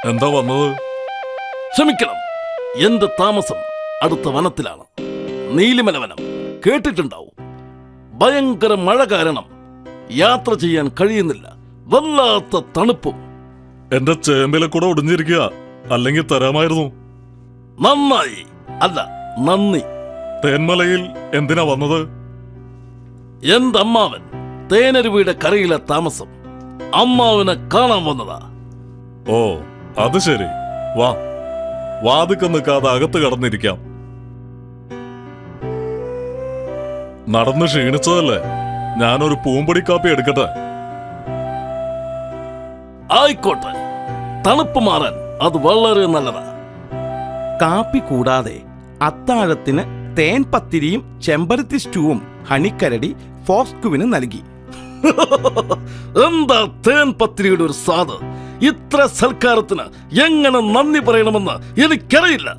എന്താ വന്നത്? ക്ഷമിക്കണം, എന്റെ താമസം അടുത്ത വനത്തിലാണ്. നീലിമല വനം കേട്ടിട്ടുണ്ടാവും. ഭയങ്കര മഴ കാരണം യാത്ര ചെയ്യാൻ കഴിയുന്നില്ല. വല്ലാത്ത തണുപ്പും. എന്റെ ചേമ്പിലെ കൂടെ ഒടിഞ്ഞിരിക്കുക, അല്ലെങ്കിൽ തരാമായിരുന്നു. നന്നായി അല്ല, നന്ദി. തേന്മലയിൽ എന്തിനാ വന്നത്? എന്റെ അമ്മാവൻ തേനരുവിയുടെ കരയിലെ താമസം. അമ്മാവനെ കാണാൻ വന്നതാ. ഓ, അത് ശരി. വാ, വാതിക്ക നിൽക്കാതെ അകത്ത് കടന്നിരിക്കാം. നടന്ന് ക്ഷീണിച്ചതല്ലേ, ഞാനൊരു പൂമ്പൊടി കാപ്പി എടുക്കട്ടെ? ആയിക്കോട്ടെ, തണുപ്പ് മാറാൻ അത് വളരെ നല്ലതാ. കാപ്പി കൂടാതെ അത്താഴത്തിന് തേൻ പത്തിരിയും ചെമ്പരത്തി സ്റ്റൂവും ഹണിക്കരടി ഫോസ്കുവിന് നൽകി. എന്താ തേൻ പത്രിയുടെ ഒരു സ്വാദ്! ഇത്ര സൽക്കാരത്തിന് എങ്ങനെ നന്ദി പറയണമെന്ന് എനിക്കറിയില്ല.